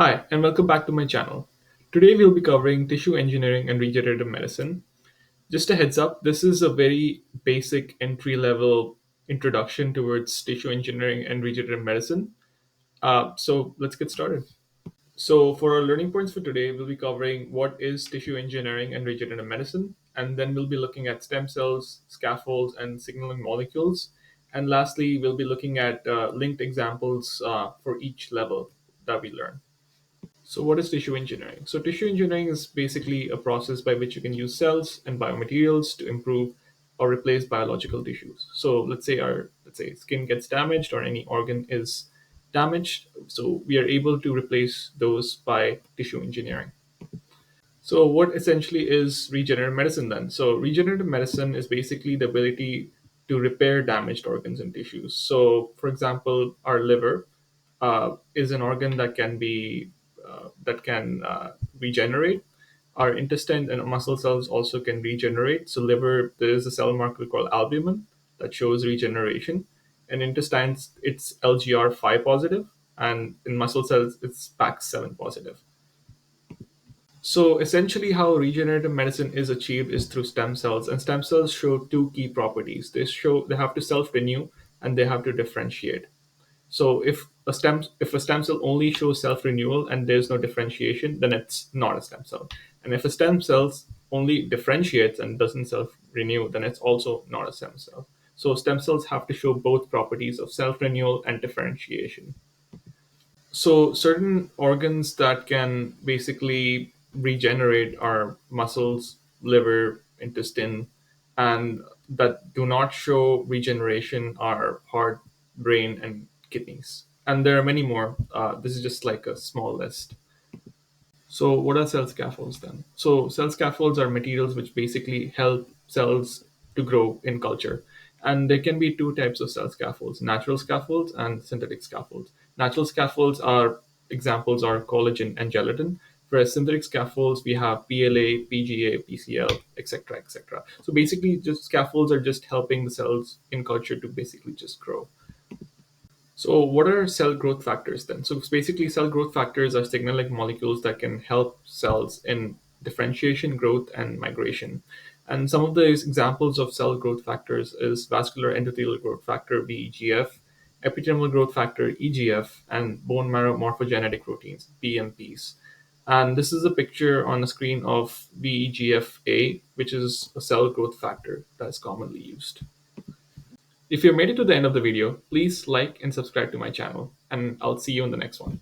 Hi, and welcome back to my channel. Today we'll be covering tissue engineering and regenerative medicine. Just a heads up, this is a very basic entry level introduction towards tissue engineering and regenerative medicine. So let's get started. So, for our learning points for today, we'll be covering what is tissue engineering and regenerative medicine, and then we'll be looking at stem cells, scaffolds, and signaling molecules. And lastly, we'll be looking at linked examples for each level that we learn. So, what is tissue engineering? So, tissue engineering is basically a process by which you can use cells and biomaterials to improve or replace biological tissues. So, let's say skin gets damaged or any organ is damaged. So, we are able to replace those by tissue engineering. So, what essentially is regenerative medicine then? So, regenerative medicine is basically the ability to repair damaged organs and tissues. So, for example, our liver is an organ that can regenerate. Our intestine and muscle cells also can regenerate. So, liver, there is a cell marker called albumin that shows regeneration. In intestines, it's LGR5 positive, and in muscle cells, it's PAX7 positive. So essentially, how regenerative medicine is achieved is through stem cells, and stem cells show two key properties. They have to self-renew and they have to differentiate. So if a stem cell only shows self-renewal and there's no differentiation, then it's not a stem cell. And if a stem cell only differentiates and doesn't self-renew, then it's also not a stem cell. So stem cells have to show both properties of self-renewal and differentiation. So certain organs that can basically regenerate are muscles, liver, intestine, and that do not show regeneration are heart, brain, and kidneys. And there are many more. This is just like a small list. So, what are cell scaffolds then? So, cell scaffolds are materials which basically help cells to grow in culture. And there can be two types of cell scaffolds: natural scaffolds and synthetic scaffolds. Natural scaffolds are examples are collagen and gelatin, whereas synthetic scaffolds we have PLA, PGA, PCL, etc., etc. So, basically, just scaffolds are just helping the cells in culture to basically just grow. So, what are cell growth factors then? So, basically, cell growth factors are signaling molecules that can help cells in differentiation, growth, and migration. And some of these examples of cell growth factors is vascular endothelial growth factor (VEGF), epithelial growth factor (EGF), and bone marrow morphogenetic proteins (BMPs). And this is a picture on the screen of VEGF-A, which is a cell growth factor that is commonly used. If you made it to the end of the video, please like and subscribe to my channel, and I'll see you in the next one.